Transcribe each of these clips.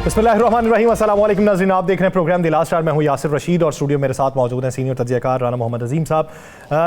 बिस्मिल्लाहिर्रहमानिर्रहीम, अस्सलाम वालेकुम नाज़रीन, आप देख रहे हैं प्रोग्राम द लास्ट आवर। मैं हूं यासिर रशीद और स्टूडियो मेरे साथ मौजूद हैं सीनियर तज्ज़ियाकार राना मोहम्मद अजीम साहब।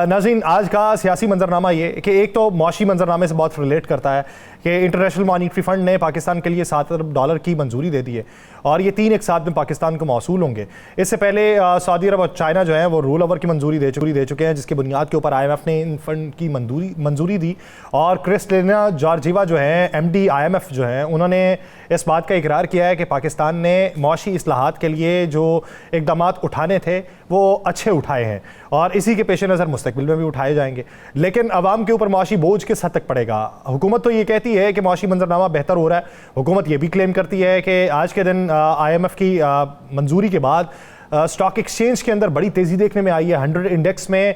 नाज़रीन, आज का सियासी मंजरनामा ये कि एक तो मौशी मंजरनामे से बहुत रिलेट करता है कि इंटरनेशनल मॉनिटरी फ़ंड ने पाकिस्तान के लिए $7 अरब की मंजूरी दे दी है और ये 3 एक साथ में पाकिस्तान को मौसूल होंगे। इससे पहले सऊदी अरब और चाइना जो है वो रोल ओवर की मंजूरी दे चुके हैं, जिसकी बुनियाद के ऊपर IMF ने इन फंड की मंजूरी दी। और क्रिस्टलिना जॉर्जिवा जो है MD IMF जो है, उन्होंने इस बात का इकरार किया है कि पाकिस्तान ने मौशी इस्लाहात के लिए जो इक़दाम उठाने थे वो अच्छे उठाए हैं और इसी के पेश नज़र मुस्तकबिल में भी उठाए जाएंगे। लेकिन अवाम के ऊपर मौशी बोझ किस हद तक पड़ेगा? हुकूमत तो ये कहती है कि मौशी मंजरनामा बेहतर हो रहा है। हुकूमत ये भी क्लेम करती है कि आज के दिन IMF की मंजूरी के बाद स्टॉक एक्सचेंज के अंदर बड़ी तेज़ी देखने में आई है। 100 इंडेक्स में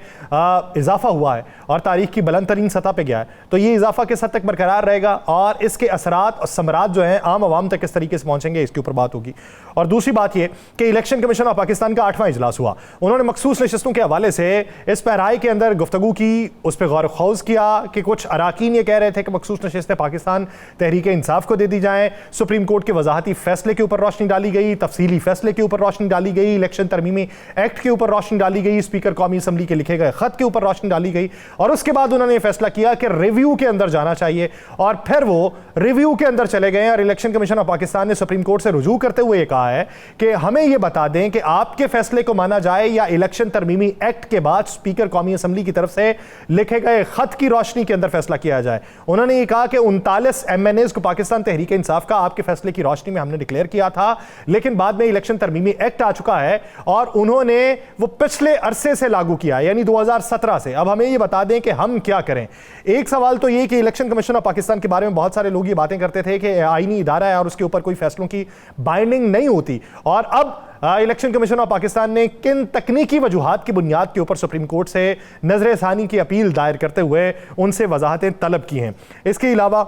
इजाफा हुआ है और तारीख की बुलंद तरीन सतह पे गया है। तो ये इजाफा किस हद तक बरकरार रहेगा और इसके असरात और समरात जो हैं आम आवाम तक किस तरीके से पहुँचेंगे, इसके ऊपर बात होगी। और दूसरी बात ये कि इलेक्शन कमीशन ऑफ पाकिस्तान का 8वां इजलास हुआ। उन्होंने मखसूस नशस्तों के हवाले से इस पैराई के अंदर गुफ्तगू की, उस पर गौर खौज किया कि कुछ अराकीन ये कह रहे थे कि मखसूस नशस्तें पाकिस्तान तहरीक इंसाफ को दे दी जाएँ। सुप्रीम कोर्ट के वजाहती फैसले के ऊपर रोशनी डाली गई, तफसीली फैसले के ऊपर रोशनी डाली गई, इलेक्शन तरमीमी एक्ट के ऊपर रोशनी डाली गई, स्पीकर कौमी असम्बली के लिखे गए खत के ऊपर रोशनी डाली गई और उसके बाद उन्होंने फैसला किया कि रिव्यू के अंदर जाना चाहिए और फिर वो रिव्यू के अंदर चले गए। और इलेक्शन कमीशन ऑफ पाकिस्तान ने सुप्रीम कोर्ट से रुजू करते हुए कहा है कि हमें यह बता दें कि आपके फैसले को माना जाए या इलेक्शन तरमीमी एक्ट के बाद स्पीकर कौमी असम्बली की तरफ से लिखे गए खत की रोशनी के अंदर फैसला किया जाए। उन्होंने ये कहा कि 39 MNAs को पाकिस्तान तहरीक इंसाफ का आपके फैसले की रोशनी में हमने डिक्लेयर किया था, लेकिन बाद में इलेक्शन तरमीमी एक्ट आ चुका है और उन्होंने वो पिछले अरसे से लागू किया, यानी 2017 से। अब हमें ये बता दें कि हम क्या करें। एक सवाल तो ये कि इलेक्शन कमीशन ऑफ पाकिस्तान के बारे में बहुत सारे लोग ये बातें करते थे कि आईनी इदारा है और उसके ऊपर कोई फैसलों की बाइंडिंग नहीं होती, और अब इलेक्शन कमीशन ऑफ पाकिस्तान ने किन तकनीकी वजूहात की बुनियाद के ऊपर सुप्रीम कोर्ट से नजर-ए-सानी की अपील दायर करते हुए उनसे वजाहतें तलब की हैं। इसके अलावा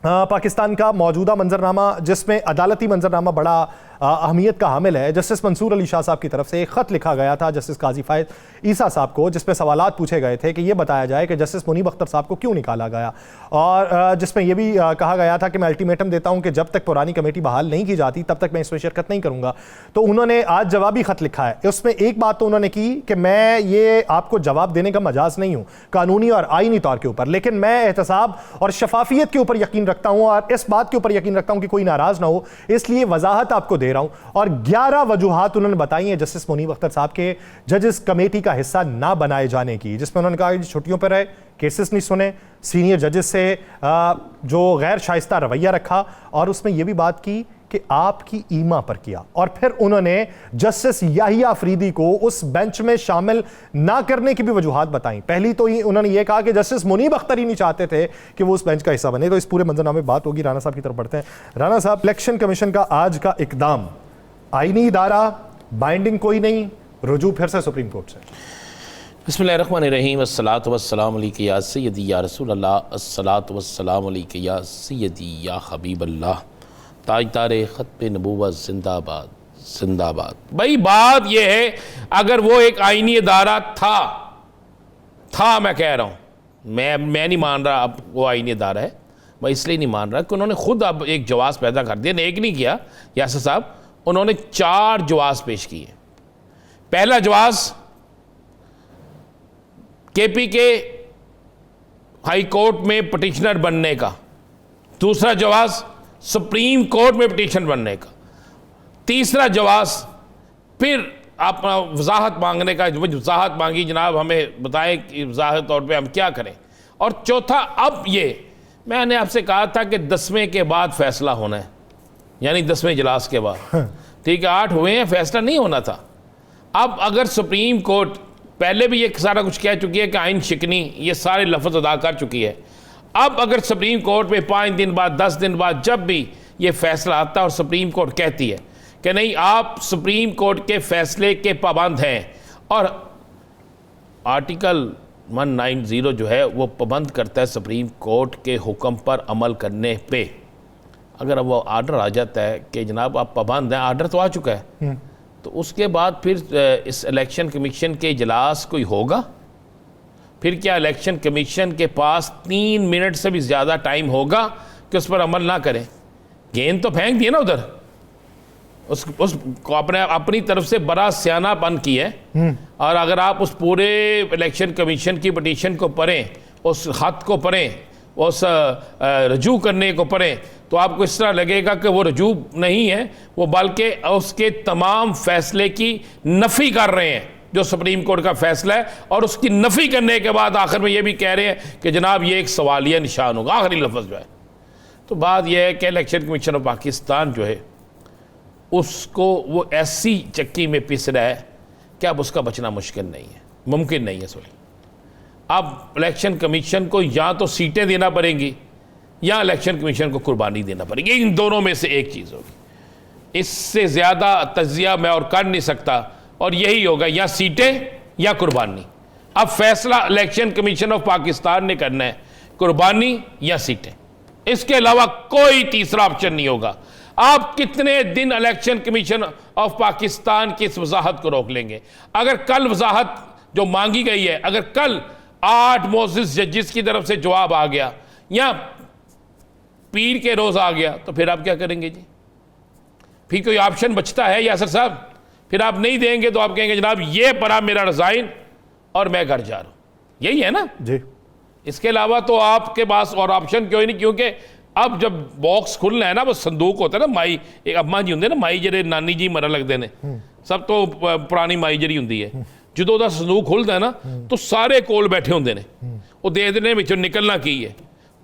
पाकिस्तान का मौजूदा मंजरनामा, जिसमें अदालती मंजरनामा बड़ा अहमियत का हामिल है, जस्टिस मंसूर अली शाह साहब की तरफ से एक ख़त लिखा गया था जस्टिस काजी फायद ईसा साहब को, जिसमें सवालात पूछे गए थे कि यह बताया जाए कि जस्टिस मुनीब अख्तर साहब को क्यों निकाला गया, और जिसमें यह भी कहा गया था कि मैं अल्टीमेटम देता हूं कि जब तक पुरानी कमेटी बहाल नहीं की जाती तब तक मैं इसमें शिरकत नहीं करूंगा। तो उन्होंने आज जवाबी ख़त लिखा है। उसमें एक बात तो उन्होंने की कि मैं ये आपको जवाब देने का मजाज नहीं हूँ कानूनी और आईनी तौर के ऊपर, लेकिन मैं एहतसाब और शफाफियत के ऊपर यकीन रखता हूँ और इस बात के ऊपर यकीन रखता हूँ कि कोई नाराज ना हो, इसलिए वजाहत आपको दे रहा हूं। और 11 वजूहात उन्होंने बताई हैं जस्टिस मुनीब अख्तर साहब के जजेस कमेटी का हिस्सा ना बनाए जाने की, जिसमें उन्होंने कहा कि छुट्टियों पर रहे, केसेस नहीं सुने, सीनियर जजेस से जो गैर शाइस्ता रवैया रखा, और उसमें यह भी बात की कि आपकी ईमा पर किया। और फिर उन्होंने जस्टिस याहिया अफरीदी को उस बेंच में शामिल ना करने की भी वजूहात बताई। पहली तो उन्होंने ये कहा कि जस्टिस मुनीब अख्तर ही नहीं चाहते थे कि वो उस बेंच का हिस्सा बने। तो इस पूरे मंजरनामे में बात होगी। राना साहब की तरफ बढ़ते हैं। राना साहब, इलेक्शन कमीशन का आज का इकदाम, आईनी इदारा, बाइंडिंग कोई नहीं, रुजू फिर से सुप्रीम कोर्ट से। बिस्मिल्लाहिर्रहमानिर्रहीम, अस्सलातु वस्सलामु अलैका या सय्यदी या रसूल अल्लाह, अस्सलातु वस्सलामु अलैका या सय्यदी या हबीब अल्लाह, ताजदारे ख़त्म नबूवत जिंदाबाद जिंदाबाद। भाई बात यह है, अगर वो एक आईनी इदारा था, मैं कह रहा हूँ, मैं नहीं मान रहा अब वो आईनी इदारा है। मैं इसलिए नहीं मान रहा कि उन्होंने खुद अब एक जवाब पैदा कर दिया। एक नहीं किया यासर साहब, उन्होंने 4 जवाब पेश किए। पहला जवाब KP के हाई कोर्ट में पिटिशनर बनने का, दूसरा जवाब सुप्रीम कोर्ट में पिटीशन बनने का, तीसरा जवाब फिर अपना वजाहत मांगने का, वजाहत मांगी जनाब हमें बताएं कि वजाहत तौर पे हम क्या करें, और चौथा अब ये मैंने आपसे कहा था कि 10वें के बाद फैसला होना है, यानी 10वें इजलास के बाद। ठीक है, 8 हुए हैं, फैसला नहीं होना था। अब अगर सुप्रीम कोर्ट पहले भी ये सारा कुछ कह चुकी है कि आइन शिकनी, ये सारे लफ्ज़ अदा कर चुकी है, अब अगर सुप्रीम कोर्ट में 5 दिन बाद, 10 दिन बाद जब भी ये फैसला आता है और सुप्रीम कोर्ट कहती है कि नहीं आप सुप्रीम कोर्ट के फैसले के पाबंद हैं, और आर्टिकल 190 जो है वो पाबंद करता है सुप्रीम कोर्ट के हुक्म पर अमल करने पे। अगर अब वो आर्डर आ जाता है कि जनाब आप पाबंद हैं, आर्डर तो आ चुका है, तो उसके बाद फिर इस इलेक्शन कमीशन के इजलास कोई होगा? फिर क्या इलेक्शन कमीशन के पास 3 मिनट से भी ज़्यादा टाइम होगा कि उस पर अमल ना करें? गेंद तो फेंक दिए ना उधर, उसको अपनी तरफ से बड़ा सियानापन की है। और अगर आप उस पूरे इलेक्शन कमीशन की पिटीशन को पढ़ें, उस खत को पढ़ें, उस रजू करने को पढ़ें, तो आपको इस तरह लगेगा कि वो रजू नहीं है, वो बल्कि उसके तमाम फैसले की नफ़ी कर रहे हैं जो सुप्रीम कोर्ट का फैसला है। और उसकी नफ़ी करने के बाद आखिर में ये भी कह रहे हैं कि जनाब ये एक सवालिया निशान होगा, आखिरी लफ्ज़ जो है। तो बात यह है कि इलेक्शन कमीशन ऑफ पाकिस्तान जो है उसको वो ऐसी चक्की में पिस रहा है कि अब उसका बचना मुश्किल नहीं है, मुमकिन नहीं है। सॉरी, अब इलेक्शन कमीशन को या तो सीटें देना पड़ेंगी या इलेक्शन कमीशन को कुर्बानी देना पड़ेगी, इन दोनों में से एक चीज़ होगी। इससे ज़्यादा तजिया मैं और कर नहीं सकता, और यही होगा, या सीटें या कुर्बानी। अब फैसला इलेक्शन कमीशन ऑफ पाकिस्तान ने करना है, कुर्बानी या सीटें, इसके अलावा कोई तीसरा ऑप्शन नहीं होगा। आप कितने दिन इलेक्शन कमीशन ऑफ पाकिस्तान की इस वजाहत को रोक लेंगे? अगर कल वजाहत जो मांगी गई है, अगर कल 8 मोअज़्ज़िज़ जजेस की तरफ से जवाब आ गया या पीर के रोज आ गया, तो फिर आप क्या करेंगे जी? फिर कोई ऑप्शन बचता है यासर साहब? फिर आप नहीं देंगे तो आप कहेंगे जनाब ये पड़ा मेरा रिजाइन और मैं घर जा रहा हूं, यही है ना जी। इसके अलावा तो आपके पास और ऑप्शन क्यों नहीं? क्योंकि अब जब बॉक्स खुलना है ना, वो संदूक होता है ना, माई एक अम्मा जी होंगे ना, माई जेरे नानी जी मरन लगते हैं, सब तो पुरानी माई जरी होंगी है। जो दा संदूक खुलता है ना, तो सारे कोल बैठे होंगे ने, वो देखते हैं विचों निकलना की है।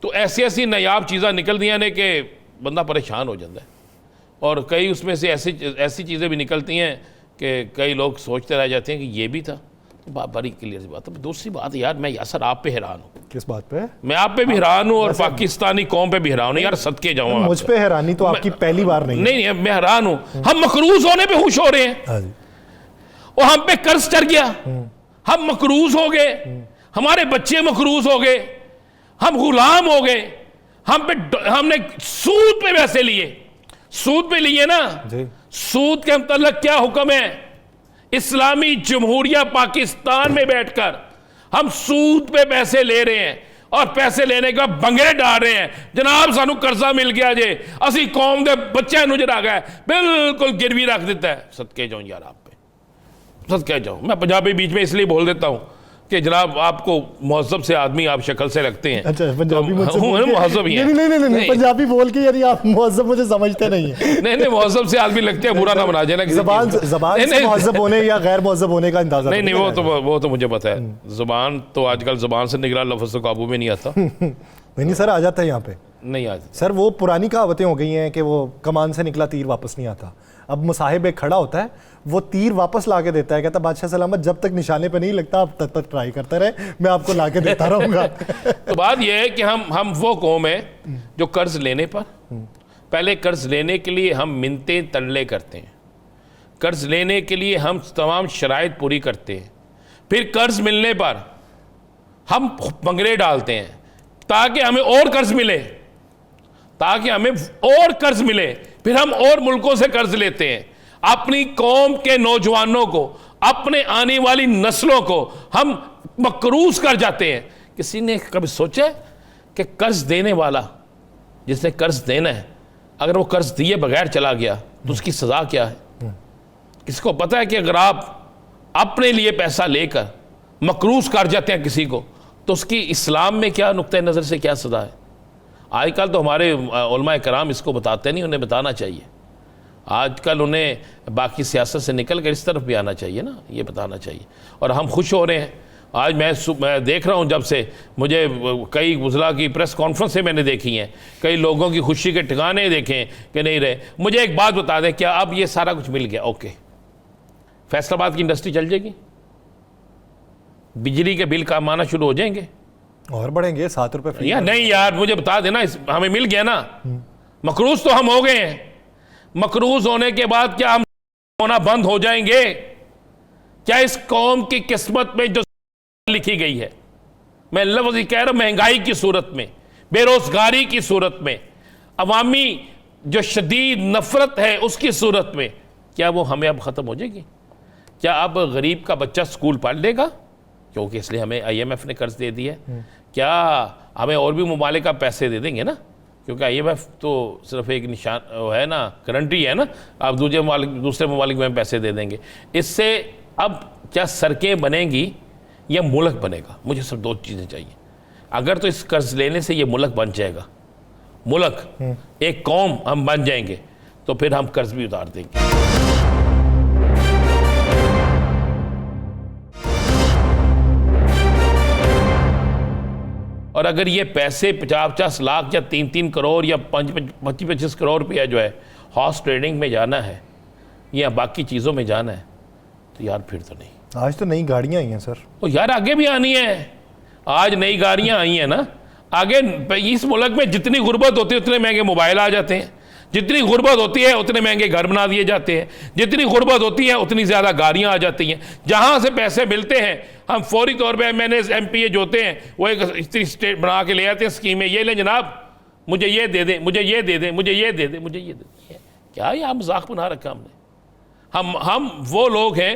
तो ऐसी ऐसी नायाब चीज़ां निकलदियां ने कि बंदा परेशान हो जाता है। और कई उसमें से ऐसी चीज़ें भी निकलती हैं कि कई लोग सोचते रह जाते हैं कि ये भी था। बड़ी क्लियर सी बात है। दूसरी बात यार, मैं यासर आप पे हैरान हूँ। किस बात पे? मैं आप पे भी हैरान हूँ और पाकिस्तानी कौम पे भी हैरान हूँ यार, सदके जाऊँ। मुझ पे हैरानी तो आपकी पहली बार नहीं। नहीं, मैं हैरान हूँ। हम मकरूज होने पे खुश हो रहे हैं और हम पे कर्ज चढ़ गया, हम मकरूज हो गए, हमारे बच्चे मकरूज हो गए, हम गुलाम हो गए, हमने सूद पे पैसे लिए, सूद पे लिए ना जी। सूद के मतलब क्या हुक्म है? इस्लामी जमहूरिया पाकिस्तान में बैठकर हम सूद पे पैसे ले रहे हैं और पैसे लेने का बंगरे डाल रहे हैं। जनाब सानू कर्जा मिल गया जे, असी कौम के बच्चे जरा गए बिल्कुल गिरवी रख देता है। सदके जाऊं यार आप पे, सदके जाऊं। मैं पंजाबी बीच में इसलिए बोल देता हूं कि जनाब आपको मुहज़्ज़ब से आदमी आप शक्ल से लगते हैं। अच्छा, पंजाबी मुहज़्ज़ब ही है। नहीं, पंजाबी बोल के यानी आप मुहज़्ज़ब मुझे समझते नहीं है। नहीं, मुहज़्ज़ब से आदमी लगते हैं, बुरा ना बना जाए ना। ज़बान से मुहज़्ज़ब होने या गैर मुहज़्ज़ब होने का अंदाजा नहीं, वो तो मुझे पता है। ज़बान तो आजकल ज़बान से निकला लफ्ज़ तो काबू में नहीं आता। नहीं सर, आ जाता है यहाँ पे। नहीं आता सर, वो पुरानी कहावतें हो गई हैं कि वो कमान से निकला तीर वापस नहीं आता। अब मुसाहिब एक खड़ा होता है, वो तीर वापस ला के देता है, कहता बादशाह सलामत जब तक निशाने पे नहीं लगता आप तब तक ट्राई करते रहे, मैं आपको ला के देता रहूँगा। तो बात यह है कि हम वो कौम है जो कर्ज लेने पर, पहले कर्ज लेने के लिए हम मिन्नतें तरले करते हैं, कर्ज लेने के लिए हम तमाम शराइत पूरी करते हैं, फिर कर्ज मिलने पर हम पंगरे डालते हैं ताकि हमें और कर्ज मिले, ताकि हमें और कर्ज मिले, फिर हम और मुल्कों से कर्ज लेते हैं। अपनी कौम के नौजवानों को, अपने आने वाली नस्लों को हम मकरूज कर जाते हैं। किसी ने कभी सोचा कि कर्ज देने वाला, जिसने कर्ज देना है, अगर वो कर्ज दिए बगैर चला गया तो उसकी सजा क्या है? किसको पता है कि अगर आप अपने लिए पैसा लेकर मकरूज कर जाते हैं किसी को, तो उसकी इस्लाम में क्या नुक्ते नज़र से क्या सजा है? आजकल तो हमारे उलमा कराम इसको बताते नहीं, उन्हें बताना चाहिए। आजकल उन्हें बाकी सियासत से निकल कर इस तरफ भी आना चाहिए ना, ये बताना चाहिए। और हम खुश हो रहे हैं। आज मैं देख रहा हूँ, जब से मुझे कई गुजरा की प्रेस कॉन्फ्रेंस से मैंने देखी हैं, कई लोगों की खुशी के ठिकाने देखे कि नहीं रहे। मुझे एक बात बता दें, क्या अब ये सारा कुछ मिल गया, ओके, फैसलाबाद की इंडस्ट्री चल जाएगी, बिजली के बिल काम आना शुरू हो जाएंगे और बढ़ेंगे, 7 रुपये फ्री? या नहीं यार, मुझे बता देना, हमें मिल गया ना। मकरूज तो हम हो गए हैं, मकरूज होने के बाद क्या हम होना बंद हो जाएंगे? क्या इस कौम की किस्मत में जो लिखी गई है, मैं लफ्ज़ ही कह रहा हूं, महंगाई की सूरत में, बेरोजगारी की सूरत में, अवामी जो शदीद नफरत है उसकी सूरत में, क्या वो हमें अब ख़त्म हो जाएगी? क्या अब गरीब का बच्चा स्कूल पढ़ लेगा? क्योंकि इसलिए हमें IMF ने कर्ज दे दिया है। क्या हमें और भी मुमालिक पैसे दे देंगे ना, क्योंकि IMF तो सिर्फ एक निशान वो है ना, गारंटी है ना, आप दूसरे ममालिक में पैसे दे देंगे। इससे अब क्या सड़कें बनेंगी या मुल्क बनेगा? मुझे सिर्फ दो चीज़ें चाहिए। अगर तो इस कर्ज लेने से ये मुल्क बन जाएगा, मुल्क एक कौम हम बन जाएंगे, तो फिर हम कर्ज भी उतार देंगे। और अगर ये पैसे 50-50 लाख या 3-3 करोड़ या 25-25 करोड़ रुपया जो है हॉर्स ट्रेडिंग में जाना है या बाकी चीज़ों में जाना है, तो यार फिर तो नहीं। आज तो नई गाड़ियां आई हैं सर। ओ यार आगे भी आनी है। आज नई गाड़ियां आई हैं ना, आगे इस मुल्क में जितनी गुर्बत होती है उतने महंगे मोबाइल आ जाते हैं, जितनी गुर्बत होती है उतने महंगे घर बना दिए जाते हैं, जितनी गुर्बत होती है उतनी ज़्यादा गाड़ियां आ जाती हैं। जहां से पैसे मिलते हैं हम फौरी तौर पे मैंने MPA जो होते हैं वो एक इतनी स्टेट बना के ले आते हैं स्कीमें, ये लें जनाब, मुझे ये दे दें, मुझे ये दे दें, मुझे ये दे दें, मुझे ये दे दें। क्या ये मजाक बना रखा हमने? हम वो लोग हैं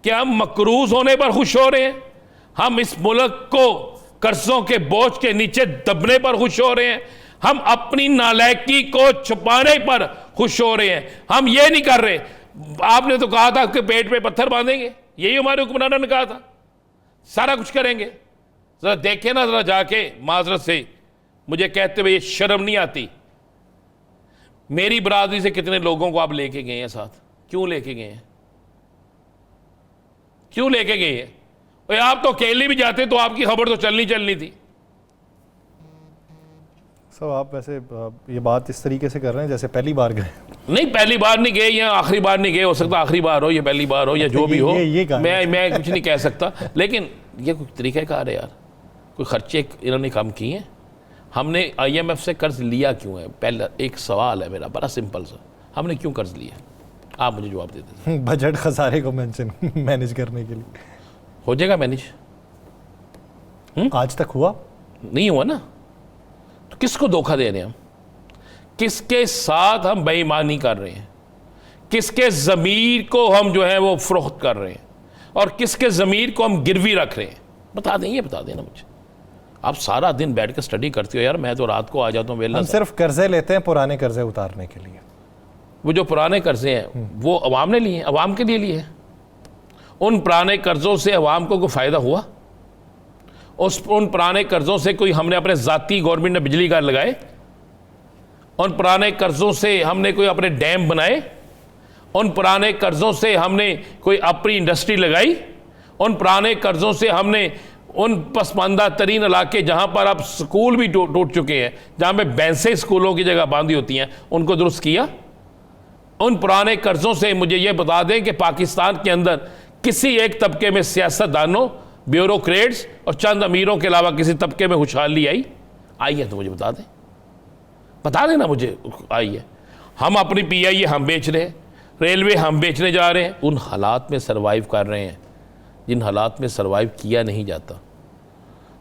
कि हम मकरूज होने पर खुश हो रहे हैं, हम इस मुल्क को कर्जों के बोझ के नीचे दबने पर खुश हो रहे हैं, हम अपनी नालायकी को छुपाने पर खुश हो रहे हैं। हम ये नहीं कर रहे। आपने तो कहा था कि पेट पे पत्थर बांधेंगे, यही हमारे हुक्मरानों ने कहा था, सारा कुछ करेंगे। जरा देखे ना, जरा जाके माजरत से मुझे कहते हुए ये शर्म नहीं आती? मेरी बरादरी से कितने लोगों को आप लेके गए हैं साथ? क्यों लेके गए हैं? क्यों लेके गए हैं? और आप तो अकेले भी जाते तो आपकी खबर तो चलनी थी। सब आप वैसे ये बात इस तरीके से कर रहे हैं जैसे पहली बार गए। नहीं, पहली बार नहीं गए या आखिरी बार नहीं गए, हो सकता आखिरी बार हो या पहली बार हो या जो भी हो, मैं कुछ नहीं कह सकता, लेकिन ये कोई तरीक़ाकार है यार? कोई खर्चे इन्होंने कम किए हैं? हमने IMF से कर्ज लिया क्यों है? पहला एक सवाल है मेरा, बड़ा सिंपल सा, हमने क्यों कर्ज लिया? आप मुझे जवाब दे देते। बजट खसारे को मैनेज करने के लिए। हो जाएगा मैनेज? आज तक हुआ नहीं हुआ ना, तो किसको धोखा दे रहे हैं हम? किसके साथ हम बेईमानी कर रहे हैं? किसके ज़मीर को हम जो है वो फरोख्त कर रहे हैं और किसके ज़मीर को हम गिरवी रख रहे हैं? बता दें, ये बता देना मुझे। आप सारा दिन बैठ के स्टडी करते हो यार, मैं तो रात को आ जाता हूँ वेला। हम सिर्फ कर्जे लेते हैं पुराने कर्जे उतारने के लिए। वो जो पुराने कर्जे हैं वो अवाम ने लिए हैं, अवाम के लिए लिए हैं। उन पुराने कर्जों से अवाम को कोई फ़ायदा हुआ? उन पुराने कर्जों से कोई हमने अपने ज़ाती गवर्नमेंट ने बिजली घर लगाए? उन पुराने कर्जों से हमने कोई अपने डैम बनाए? उन पुराने कर्जों से हमने कोई अपनी इंडस्ट्री लगाई? उन पुराने कर्जों से हमने उन पसमानदा तरीन इलाके जहाँ पर अब स्कूल भी टूट चुके हैं, जहाँ पे बेंसें स्कूलों की जगह बांधी होती हैं, उनको दुरुस्त किया? उन पुराने कर्जों से मुझे ये बता दें कि पाकिस्तान के अंदर किसी एक तबके में सियासतदानों, ब्यूरोक्रेट्स और चंद अमीरों के अलावा किसी तबके में खुशहाली आई है? तो मुझे बता देना मुझे आई है। हम अपनी PIA हम बेच रहे हैं, रेलवे हम बेचने जा रहे हैं, उन हालात में सरवाइव कर रहे हैं जिन हालात में सरवाइव किया नहीं जाता।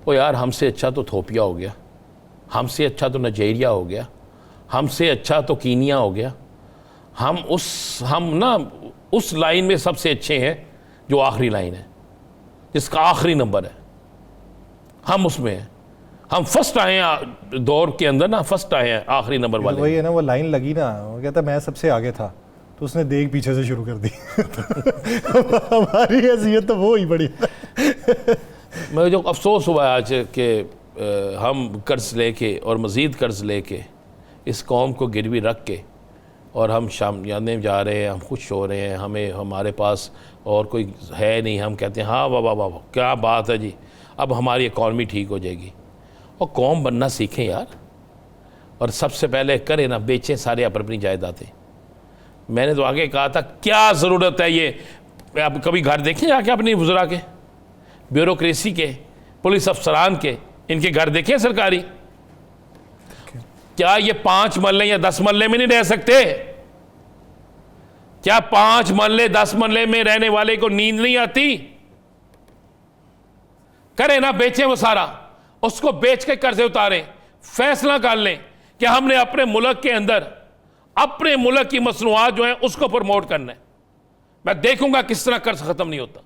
तो यार हमसे अच्छा तो इथोपिया हो गया, हमसे अच्छा तो नाइजीरिया हो गया, हमसे अच्छा तो कीनिया हो गया। हम उस लाइन में सबसे अच्छे हैं जो आखिरी लाइन है, जिसका आखिरी नंबर है, हम उसमें हैं। हम फर्स्ट आए हैं दौर के अंदर ना, फर्स्ट आए हैं आखिरी नंबर वाले। वही है ना, वो लाइन लगी ना, वो कहता मैं सबसे आगे था तो उसने देख पीछे से शुरू कर दी। हमारी हैसियत तो वो ही बड़ी। मैं जो अफसोस हुआ आज कि हम कर्ज लेके और मज़ीद कर्ज लेके इस कौम को गिरवी रख के और हम शाम जाने जा रहे हैं, हम खुश हो रहे हैं, हमारे पास और कोई है नहीं, हम कहते हैं हाँ वाह वाह वाह क्या बात है जी, अब हमारी इकॉनमी ठीक हो जाएगी। और कौम बनना सीखें यार, और सबसे पहले करें ना, बेचें सारे अपनी जायदादें। मैंने तो आगे कहा था क्या ज़रूरत है ये, आप कभी घर देखें जाके अपनी वज़रा के, ब्यूरोक्रेसी के, पुलिस अफसरान के, इनके घर देखें सरकारी? क्या ये 5 मरले या 10 मरले में नहीं रह सकते? क्या 5 मरले 10 मरले में रहने वाले को नींद नहीं आती? करें ना, बेचें वो सारा, उसको बेच के कर्जे उतारें, फैसला कर लें कि हमने अपने मुल्क के अंदर अपने मुल्क की मसनूआत जो है उसको प्रमोट करना है। मैं देखूंगा किस तरह कर्ज खत्म नहीं होता,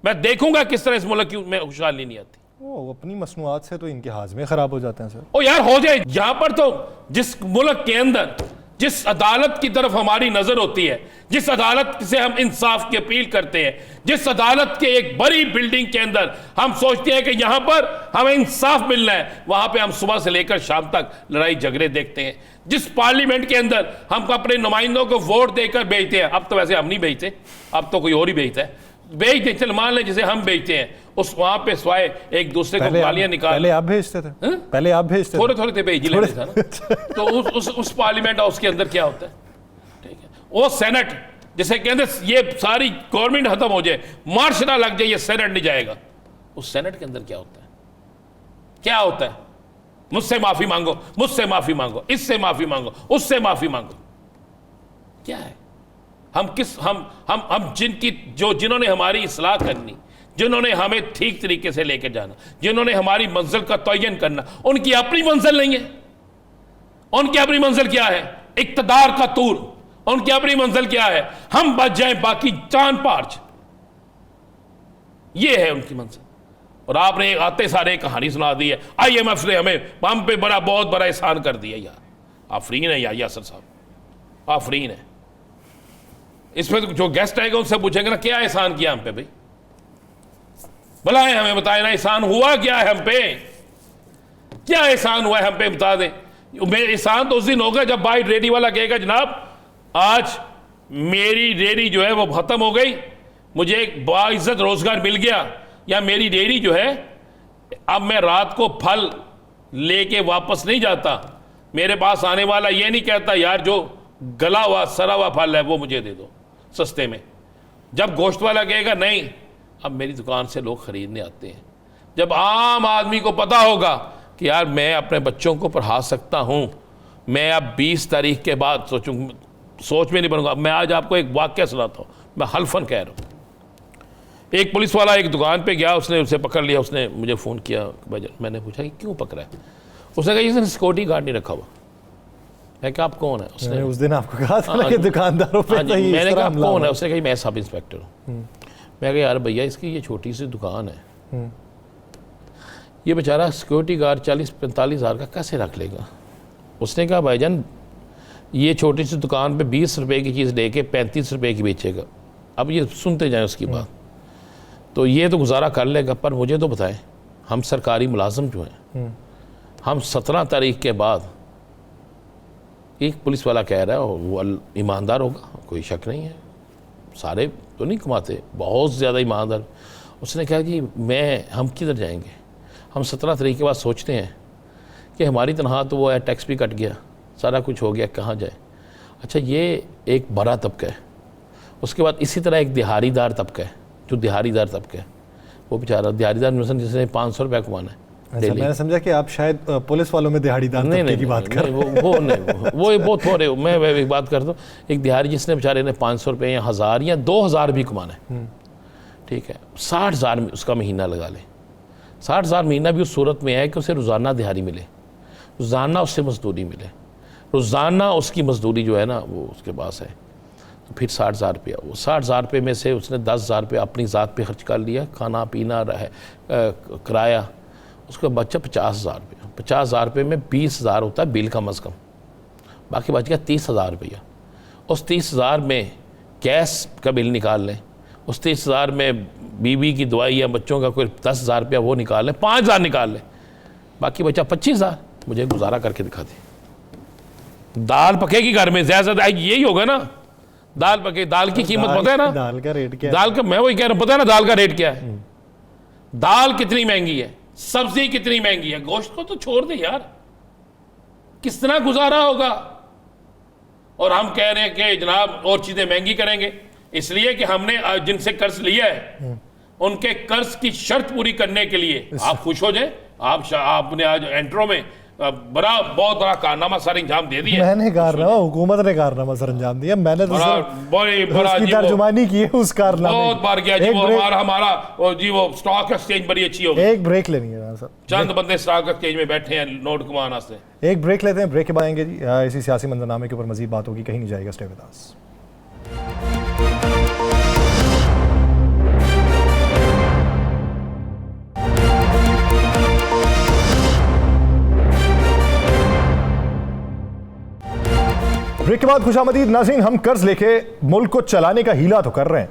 मैं देखूंगा किस तरह इस मुल्क की में खुशहाली नहीं आती। वो अपनी मसनूआत से तो इनके हाजमे खराब हो जाते हैं सर। ओ यार हो जाए, यहां पर तो जिस मुल्क के अंदर जिस अदालत की तरफ हमारी नजर होती है, जिस अदालत से हम इंसाफ की अपील करते हैं, जिस अदालत के एक बड़ी बिल्डिंग के अंदर हम सोचते हैं कि यहां पर हमें इंसाफ मिलना है, वहां पे हम सुबह से लेकर शाम तक लड़ाई झगड़े देखते हैं। जिस पार्लियामेंट के अंदर हम अपने नुमाइंदों को वोट देकर भेजते हैं, अब तो वैसे हम नहीं भेजते, अब तो कोई और ही भेजता है, भेजते, चल मान लें जिसे हम भेजते हैं, उस वहां पे स्वाय एक दूसरे को गालियां निकाल। पहले आप भेजते थे? पहले आप भेजते थोड़े थोड़े थे, भेज ही लेते थे ना। तो उस पार्लियामेंट हाउस के अंदर क्या होता है, ठीक है, वो सेनेट जिसे कहते ये सारी गवर्नमेंट खत्म हो जाए, मार्च ना लग जाए, ये सेनेट नहीं जाएगा, उस सेनेट के अंदर क्या होता है, क्या होता है, मुझसे माफी मांगो, मुझसे माफी मांगो, इससे माफी मांगो, उससे माफी मांगो, क्या है? हम किस हम जिन्होंने हमारी इस्लाह करनी, जिन्होंने हमें ठीक तरीके से लेकर जाना, जिन्होंने हमारी मंजिल का तयन करना, उनकी अपनी मंजिल नहीं है। उनकी अपनी मंजिल क्या है? इक्तदार का तूर। उनकी अपनी मंजिल क्या है? हम बच जाएं, बाकी चांद पार्च। ये है उनकी मंजिल। और आपने आते सारे कहानी सुना दी है, IMF ने हम पे बहुत बड़ा एहसान कर दिया। यार आफरीन है यार यासर साहब, आफरीन है। इसमें तो जो गेस्ट आएगा उनसे पूछेंगे ना, क्या एहसान किया हम पे भाई, बुलाएं हमें, बताएं ना एहसान हुआ क्या है हम पे, क्या एहसान हुआ है हम पे, बता दें। एहसान तो उस दिन होगा जब भाई रेडी वाला कहेगा जनाब आज मेरी रेडी जो है वो खत्म हो गई, मुझे एक बाइज्जत रोजगार मिल गया, या मेरी रेडी जो है अब मैं रात को फल लेके वापस नहीं जाता, मेरे पास आने वाला ये नहीं कहता यार जो गला हुआ सड़ा हुआ फल है वो मुझे दे दो सस्ते में। जब गोश्त वाला कहेगा नहीं अब मेरी दुकान से लोग खरीदने आते हैं, जब आम आदमी को पता होगा कि यार मैं अपने बच्चों को पढ़ा सकता हूं, मैं अब 20 तारीख के बाद सोच में नहीं बनूंगा। मैं आज आपको एक वाक्य सुनाता हूं, मैं हल्फन कह रहा हूं। एक पुलिस वाला एक दुकान पे गया, उसने उसे पकड़ लिया, उसने मुझे फ़ोन किया, मैंने पूछा कि क्यों पकड़ा है? उसने कहा इसने सिक्योरिटी गार्ड नहीं रखा हुआ। मैं कहा आप कौन है? उसने उस दिन आपको कहा था कि दुकानदारों पे तो ये मैंने कहा आप कौन है? उसने कहा मैं सब इंस्पेक्टर हूँ। मैं कहा यार भैया इसकी ये छोटी सी दुकान है, ये बेचारा सिक्योरिटी गार्ड 40-45 हज़ार का कैसे रख लेगा? उसने कहा भाईजान ये छोटी सी दुकान पे 20 रुपए की चीज़ लेके 35 रुपए की बेचेगा। अब ये सुनते जाएं उसकी बात, तो ये तो गुजारा कर लेगा, पर मुझे तो बताएं हम सरकारी मुलाजम जो हैं, हम 17 तारीख के बाद, एक पुलिस वाला कह रहा है वो ईमानदार होगा, कोई शक नहीं है, सारे तो नहीं कमाते, बहुत ज़्यादा ईमानदार। उसने कहा कि हम किधर जाएंगे? हम 17 तारीख के बाद सोचते हैं कि हमारी तनख्वाह तो वो है, टैक्स भी कट गया, सारा कुछ हो गया, कहाँ जाए? अच्छा ये एक बड़ा तबका है। उसके बाद इसी तरह एक दिहाड़ीदार तबका है, जो दिहाड़ीदार तबका है वो बेचारा दिहाड़ीदार मिशन जिसने 500 रुपये कमाना है। अच्छा, मैंने समझा कि आप शायद पुलिस वालों में दिहाड़ीदार तबके की बात कर रहे हैं। वो थोड़े, मैं एक बात करता हूँ, एक दिहाड़ी जिसने बेचारे ने 500 रुपये या 1000 या 2000 भी कमाना है, ठीक है, 60,000 उसका महीना लगा ले। 60,000 महीना भी उस सूरत में है कि उसे रोज़ाना दिहाड़ी मिले, रोज़ाना उससे मजदूरी मिले, रोज़ाना उसकी मजदूरी जो है ना वो उसके पास है, तो फिर 60,000 रुपया, वो 60,000 रुपये में से उसने 10,000 रुपये अपनी ज़ात पे खर्च कर लिया, खाना पीना किराया, उसका बच्चा 50,000 रुपया। 50,000 रुपये में 20,000 होता है बिल का कम से कम, बाकी बच गया 30,000 रुपया। उस 30,000 में गैस का बिल निकाल लें, उस 30,000 में बीवी की दवाई या बच्चों का कोई 10,000 रुपया वो निकाल लें, 5,000 निकाल लें, बाकी बचा 25,000। मुझे गुजारा करके दिखा दे। दाल पकेगी घर में, ज़्यादा यही होगा ना, दाल पके, दाल की कीमत पता है ना, दाल का रेट क्या है? दाल का मैं वही कह रहा हूँ, पता है ना दाल का रेट क्या है? दाल कितनी महंगी है, सब्जी कितनी महंगी है, गोश्त को तो छोड़ दे यार, किस तरह गुजारा होगा? और हम कह रहे हैं कि जनाब और चीजें महंगी करेंगे, इसलिए कि हमने जिनसे कर्ज लिया है उनके कर्ज की शर्त पूरी करने के लिए आप खुश हो जाए। आपने आज एंट्रो में बहुत बड़ा कारनामा सर अंजाम दे दिया। मैंने कारनामा, हुकूमत ने कारनामा सर अंजाम दिया, मैंने तो बड़ा उसकी तर्जुमानी की है उस कारनामे की। बहुत बार किया जी, वो हमारा वो स्टॉक एक्सचेंज बड़ी अच्छी होगी। एक ब्रेक लेनी है सर, चंद बंदे स्टॉक एक्सचेंज में बैठे हैं नोट कमाना से। एक ब्रेक लेते हैं, ब्रेक के बाद आएंगे जी, इसी सियासी मंजरनामे के ऊपर मजीद बात होगी, कहीं नहीं जाएगा, स्टे विद अस। ब्रेक के बाद खुशामदीद नाज़रीन, हम कर्ज लेके मुल्क को चलाने का हीला तो कर रहे हैं,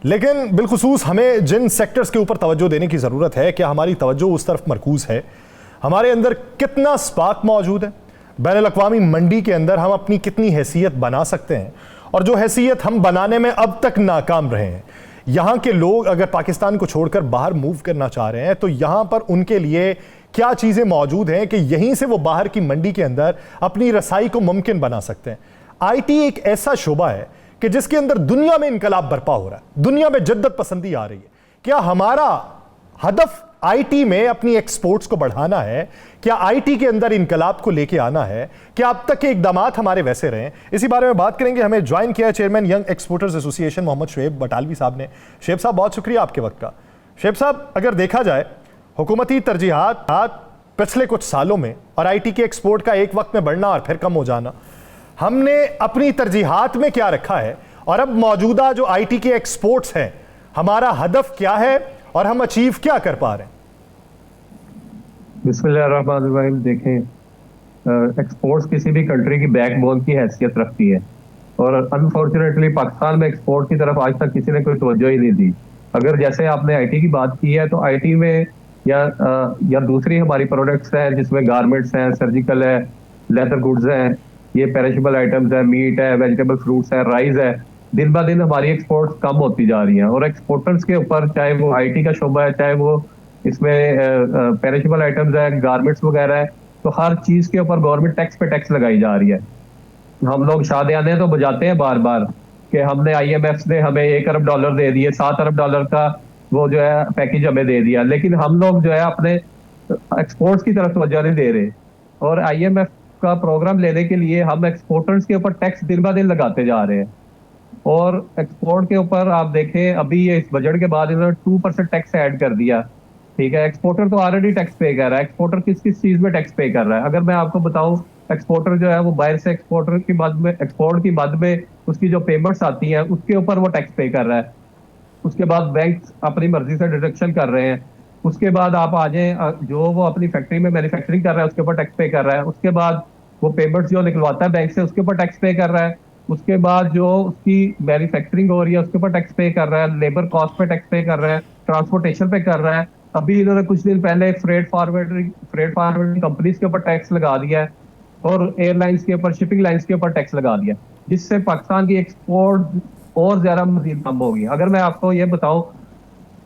लेकिन बिलखुसूस हमें जिन सेक्टर्स के ऊपर तवज्जो देने की ज़रूरत है, क्या हमारी तवज्जो उस तरफ मरकूज़ है? हमारे अंदर कितना स्पार्क मौजूद है? बैनुल-अक़वामी मंडी के अंदर हम अपनी कितनी हैसियत बना सकते हैं? और जो हैसियत हम बनाने में अब तक नाकाम रहे हैं, यहाँ के लोग अगर पाकिस्तान को छोड़कर बाहर मूव करना चाह रहे हैं तो यहाँ पर उनके लिए क्या चीज़ें मौजूद हैं कि यहीं से वो बाहर की मंडी के अंदर अपनी रसाई को मुमकिन बना सकते हैं? आईटी एक ऐसा शोबा है कि जिसके अंदर दुनिया में इनकलाब बर्पा हो रहा है, दुनिया में जद्दत पसंदी आ रही है। क्या हमारा हदफ आईटी में अपनी एक्सपोर्ट्स को बढ़ाना है? क्या आईटी के अंदर इनकलाब को लेके आना है? क्या अब तक के इकदामात हमारे वैसे रहे? इसी बारे में बात करेंगे। हमें ज्वाइन किया chairman young exporters association Mohammad Shoaib Batalvi sahab ने। शुएब साहब, बहुत शुक्रिया आपके वक्त का। शुएब साहब, अगर देखा जाए हुकूमती तरजीहात पिछले कुछ सालों में और आईटी के एक्सपोर्ट का एक वक्त में बढ़ना और फिर कम हो जाना, हमने अपनी तरजीहात में क्या रखा है और अब मौजूदा जो आईटी के एक्सपोर्ट्स हैं, हमारा हदफ क्या है और हम अचीव क्या कर पा रहे हैं? बिस्मिल्लाहिर्रहमानिर्रहीम। देखें, एक्सपोर्ट्स किसी भी कंट्री की बैकबोन की हैसियत रखती है और अनफॉर्चुनेटली पाकिस्तान में एक्सपोर्ट की तरफ आज तक किसी ने कोई तवज्जो ही नहीं दी। अगर जैसे आपने आईटी की बात की है तो आईटी में या दूसरी हमारी प्रोडक्ट्स हैं जिसमें गारमेंट्स हैं, सर्जिकल है, लेदर गुड्स हैं, ये पेरिशेबल आइटम्स है, मीट है, वेजिटेबल फ्रूट्स है, राइस है, दिन ब दिन हमारी एक्सपोर्ट्स कम होती जा रही हैं। और एक्सपोर्टर्स के ऊपर, चाहे वो आईटी का शोबा है, चाहे वो इसमें पेरिशेबल आइटम्स है, गारमेंट्स वगैरह है, तो हर चीज के ऊपर गवर्नमेंट टैक्स पे टैक्स लगाई जा रही है। हम लोग शादियाने तो बजाते हैं बार बार कि हमने IMF ने हमें $1 अरब दे दिए, $7 अरब का वो जो है पैकेज हमें दे दिया, लेकिन हम लोग जो है अपने एक्सपोर्ट्स की तरफ तवज्जो नहीं दे रहे। और IMF का प्रोग्राम लेने के लिए हम एक्सपोर्टर्स के ऊपर टैक्स दिन ब दिन लगाते जा रहे हैं। और एक्सपोर्ट के ऊपर आप देखें, अभी ये इस बजट के बाद इन्होंने 2% टैक्स ऐड कर दिया। ठीक है, एक्सपोर्टर तो ऑलरेडी टैक्स पे कर रहा है। एक्सपोर्टर किस किस चीज में टैक्स पे कर रहा है? अगर मैं आपको बताऊं, एक्सपोर्टर जो है वो बाहर से एक्सपोर्टर की मद में, एक्सपोर्ट की मद में उसकी जो पेमेंट्स आती हैं उसके ऊपर वो टैक्स पे कर रहा है। उसके बाद बैंक अपनी मर्जी से डिडक्शन कर रहे हैं। उसके बाद आप आ जाए, जो वो अपनी फैक्ट्री में मैन्युफैक्चरिंग कर रहा है उसके ऊपर टैक्स पे कर रहा है। उसके बाद वो पेमेंट्स जो निकलवाता है बैंक से उसके ऊपर टैक्स पे कर रहा है। उसके बाद जो उसकी मैन्युफैक्चरिंग हो रही है उसके ऊपर टैक्स पे कर रहा है, लेबर कॉस्ट पे टैक्स पे कर रहा है, ट्रांसपोर्टेशन पे कर रहा है। अभी इन्होंने कुछ दिन पहले फ्रेट फॉरवर्डिंग कंपनीज के ऊपर टैक्स लगा दिया है और एयरलाइंस के ऊपर, शिपिंग लाइंस के ऊपर टैक्स लगा दिया, जिससे पाकिस्तान की एक्सपोर्ट और ज्यादा मजीद कम होगी। अगर मैं आपको ये बताऊं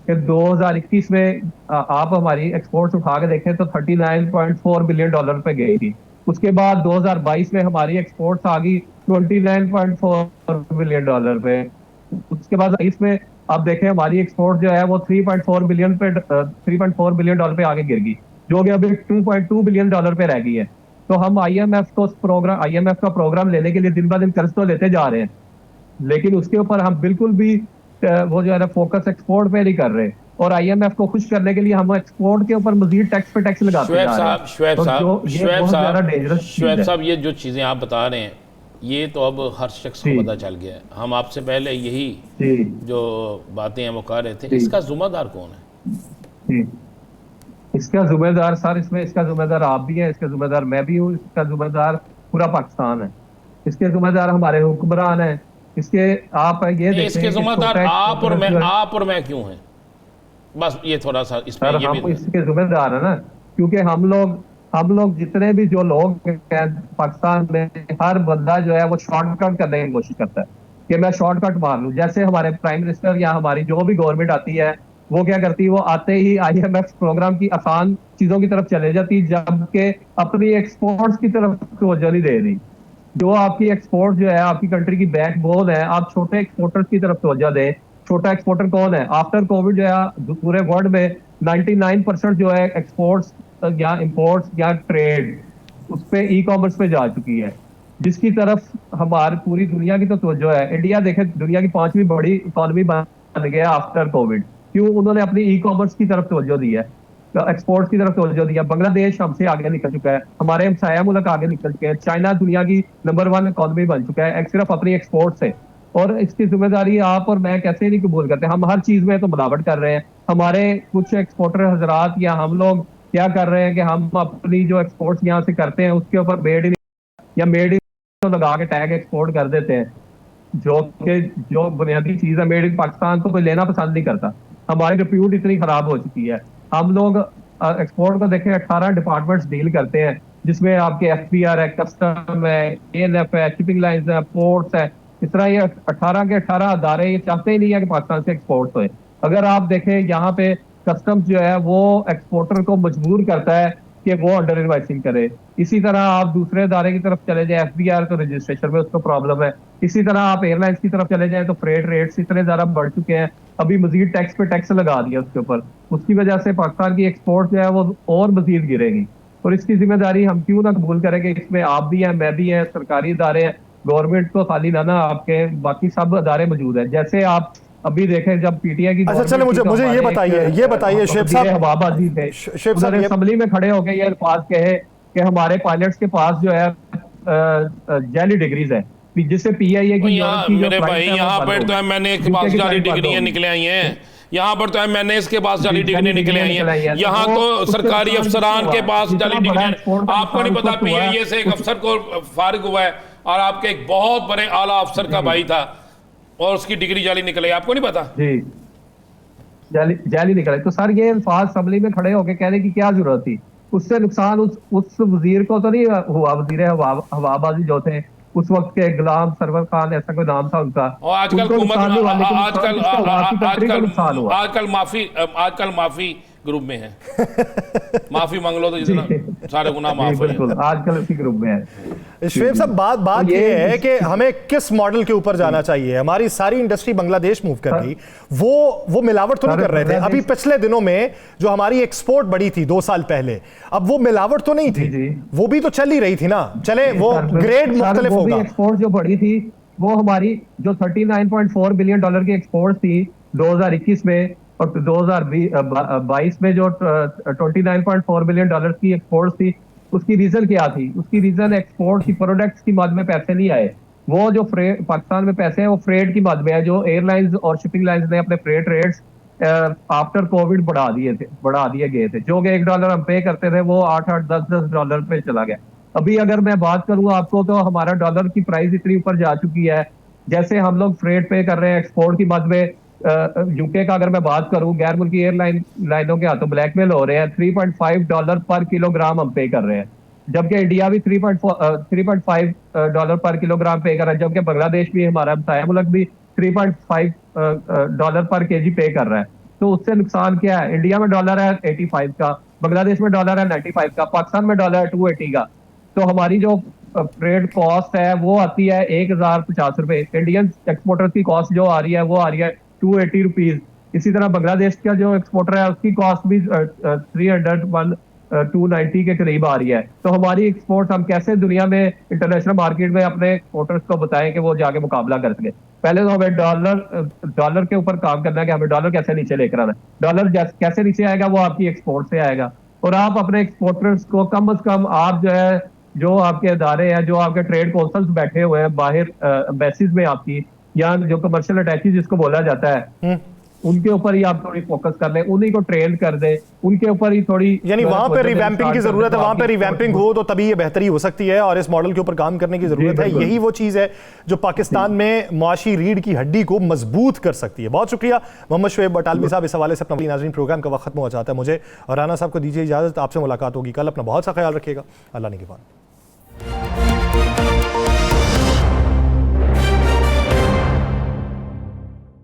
कि 2021 में आप हमारी एक्सपोर्ट्स उठा के देखें तो $39.4 बिलियन पे गई थी। उसके बाद 2022 में हमारी एक्सपोर्ट्स आ गई $29.4 बिलियन पे। उसके बाद इसमें आप देखें हमारी एक्सपोर्ट जो है वो 3.4 बिलियन पे आगे गिर गई, जो कि अभी $2.2 बिलियन पे रह गई है। तो हम IMF का प्रोग्राम लेने के लिए दिन ब दिन कर्ज तो लेते जा रहे हैं, लेकिन उसके ऊपर हम बिल्कुल भी वो जो है ना फोकस एक्सपोर्ट पे नहीं कर रहे। और IMF को खुश करने के लिए हम एक्सपोर्ट के ऊपर मजीद टैक्स पे टैक्स लगाते जा रहे हैं। शुएब साहब, ये जो चीजें आप बता रहे हैं ये तो अब हर शख्स को पता चल गया है। हम आपसे पहले यही जो बातें हम कह रहे थे, इसका जिम्मेदार कौन है? इसका जिम्मेदार सर, इसका जिम्मेदार आप भी हैं, इसका जिम्मेदार मैं भी हूँ, इसका जिम्मेदार पूरा पाकिस्तान है, इसके जिम्मेदार हमारे हुक्मरान हैं। इसके आप ये देखें, इसके जिम्मेदार आप और मैं क्यों हैं? बस ये थोड़ा सा इसमें सर, हम इसके जिम्मेदार है ना, क्योंकि हम लोग जितने भी जो लोग हैं पाकिस्तान में, हर बंदा जो है वो शॉर्टकट करने की कोशिश करता है कि मैं शॉर्टकट मार लूं। जैसे हमारे प्राइम मिनिस्टर या हमारी जो भी गवर्नमेंट आती है वो क्या करती है, वो आते ही IMF प्रोग्राम की आसान चीजों की तरफ चले जाती, जबकि अपनी एक्सपोर्ट्स की तरफ तवज्जो नहीं दे रही। जो आपकी एक्सपोर्ट जो है आपकी कंट्री की बैकबोन है, आप छोटे एक्सपोर्टर्स की तरफ तवज्जो दें। छोटा एक्सपोर्टर कौन है? आफ्टर कोविड जो है पूरे वर्ल्ड में 99% जो है एक्सपोर्ट्स या इंपोर्ट्स या ट्रेड उस पे ई-कॉमर्स पे जा चुकी है, जिसकी तरफ हमारी पूरी दुनिया की तो तवज्जो है। इंडिया देखे दुनिया की 5वीं बड़ी इकोनॉमी बन गया आफ्टर कोविड। क्यों? उन्होंने अपनी ई-कॉमर्स की तरफ तवज्जो दी है, एक्सपोर्ट्स की तरफ तवज्जो दिया। बांग्लादेश हमसे आगे निकल चुका है, हमारे हमसाया मुल्क आगे निकल चुके हैं। चाइना दुनिया की नंबर 1 इकोनॉमी बन चुका है सिर्फ अपनी एक्सपोर्ट से। और इसकी जिम्मेदारी आप और मैं कैसे नहीं कबूल करते? हम हर चीज में तो मिलावट कर रहे हैं। हमारे कुछ एक्सपोर्टर हजरात या हम लोग क्या कर रहे हैं कि हम अपनी जो एक्सपोर्ट्स यहाँ से करते हैं उसके ऊपर मेड इन तो लगा के टैग एक्सपोर्ट कर देते हैं, जो बुनियादी चीज है मेड इन पाकिस्तान को कोई लेना पसंद नहीं करता। हमारी रिप्यूट इतनी खराब हो चुकी है। हम लोग एक्सपोर्ट को देखें 18 डिपार्टमेंट्स डील करते हैं, जिसमें आपके FBR है, कस्टम है, ANF है, शिपिंग लाइंस है, पोर्ट्स है। इस तरह ये 18 के 18 अदारे ये चाहते ही नहीं है कि पाकिस्तान से एक्सपोर्ट होए। अगर आप देखें यहाँ पे कस्टम्स जो है वो एक्सपोर्टर को मजबूर करता है कि वो अंडर इनवाइसिंग करे। इसी तरह आप दूसरे अदारे की तरफ चले जाए, FBR तो रजिस्ट्रेशन में उसको प्रॉब्लम है। इसी तरह आप एयरलाइंस की तरफ चले जाए तो फ्रेट रेट्स इतने ज्यादा बढ़ चुके हैं, अभी मजीद टैक्स पे टैक्स लगा दिया उसके ऊपर। उसकी वजह से पाकिस्तान की एक्सपोर्ट जो है वो और मजीद गिरेगी, और इसकी जिम्मेदारी हम क्यों ना कबूल करें कि इसमें आप भी हैं, मैं भी हैं, सरकारी इदारे हैं, गवर्नमेंट तो खाली ना आपके बाकी सब अदारे मौजूद हैं। जैसे आप अभी देखें जब PTI की, अच्छा चलो मुझे ये बताइए शेख साहब, हवाबाजी थे, असेंबली में खड़े होकर ये अल्फाज कहे कि हमारे पायलट्स के पास जो है जाली डिग्रीज है, जिससे PIA की मेरे भाई यहाँ पर तो MNA के पास जाली डिग्रियां निकले आई हैं, यहाँ पर तो MNA के पास जाली डिग्री निकले आई हैं, यहाँ तो सरकारी अफसरान के पास जाली डिग्री। आपको नहीं पता PIA से एक अफसर को फारिग हुआ है और आपके एक बहुत बड़े आला अफसर का भाई था और उसकी डिग्री जाली निकले, आपको नहीं पता? जी, जाली निकले। तो सर ये अल्फाज असेंबली में खड़े होकर कहने की क्या जरूरत थी? उससे नुकसान उस वजीर को तो नहीं हुआ, वजीर हवाबाजी जो थे उस वक्त के, गुलाम सरवर खान ऐसा कोई नाम था उनका। और आजकल माफी ग्रुप में है। माफी मांग लो तो जितना सारे गुनाह माफ हो जाए। आजकल उसी ग्रुप में है। शुएब साहब बात ये है कि हमें किस मॉडल के ऊपर जाना चाहिए? हमारी सारी इंडस्ट्री बांग्लादेश मूव कर गई, वो मिलावट तो नहीं कर रहे थे? अभी पिछले दिनों में जो हमारी एक्सपोर्ट बढ़ी थी 2 साल पहले, अब वो मिलावट तो नहीं थी, वो भी तो चल ही रही थी ना। चले वो ग्रेड मुख्तलिफ होगा। एक्सपोर्ट जो बढ़ी थी वो हमारी जो $39.4 बिलियन की एक्सपोर्ट थी 2021 में, और 2022 में जो $29.4 बिलियन की एक्सपोर्ट थी, उसकी रीजन क्या थी? उसकी रीजन एक्सपोर्ट की प्रोडक्ट्स की मद में पैसे नहीं आए। वो जो पाकिस्तान में पैसे हैं वो फ्रेट की मद में है, जो एयरलाइंस और शिपिंग लाइंस ने अपने फ्रेट रेट्स आफ्टर कोविड बढ़ा दिए गए थे। जो कि $1 हम पे करते थे वो $8-8, $10-10 पे चला गया। अभी अगर मैं बात करूं आपको तो हमारा डॉलर की प्राइस इतनी ऊपर जा चुकी है, जैसे हम लोग फ्रेट पे कर रहे हैं एक्सपोर्ट की मद में। यूके का अगर मैं बात करूं, गैर मुल्की लाइनों के हाथों ब्लैकमेल हो रहे हैं, $3.5 पर किलोग्राम हम पे कर रहे हैं, जबकि इंडिया भी $3.5 पर किलोग्राम पे कर रहा है, जबकि बांग्लादेश भी, हमारा हमसाया मुल्क भी $3.5 पर केजी पे कर रहा है। तो उससे नुकसान क्या है? इंडिया में डॉलर है 85 का, बांग्लादेश में डॉलर है 95 का, पाकिस्तान में डॉलर है 280 का। तो हमारी जो फ्रेट कॉस्ट है वो आती है 1050 रुपए। इंडियन एक्सपोर्टर की कॉस्ट जो आ रही है वो आ रही है 280 रुपीज। इसी तरह बांग्लादेश का जो एक्सपोर्टर है उसकी कॉस्ट भी 290 के करीब आ रही है। तो हमारी एक्सपोर्ट हम कैसे दुनिया में इंटरनेशनल मार्केट में अपने एक्सपोर्टर्स को बताएं कि वो जाके मुकाबला कर सके? पहले तो हमें डॉलर के ऊपर काम करना है कि हमें डॉलर कैसे नीचे लेकर आना है। डॉलर कैसे नीचे आएगा? वो आपकी एक्सपोर्ट से आएगा। और आप अपने एक्सपोर्टर्स को कम से कम, आप जो है, जो आपके अदारे हैं, जो आपके ट्रेड काउंसिल्स बैठे हुए हैं बाहर एम्बेसीज में आपकी, या जो कमर्शियल अटैचीज जिसको बोला जाता है, उनके ऊपर ही आप थोड़ी फोकस कर लें, उन्हीं को ट्रेन कर दें, उनके ऊपर ही थोड़ी, यानी वहां पे रिवैम्पिंग की जरूरत है। वहां पे रिवैम्पिंग हो तो तभी ये बेहतरी हो सकती है और इस मॉडल के ऊपर काम करने की जरूरत है। यही वो चीज है जो पाकिस्तान में मुआशी रीढ़ की हड्डी को मजबूत कर सकती है। बहुत शुक्रिया मोहम्मद शुएब बटालवी साहब। इस हवाले से अपना नाज़रीन प्रोग्राम का वक्त खत्म हो जाता है। मुझे और राना साहब को दीजिए इजाजत। आपसे मुलाकात होगी कल। अपना बहुत सा ख्याल रखिएगा। अल्लाह निगहबान।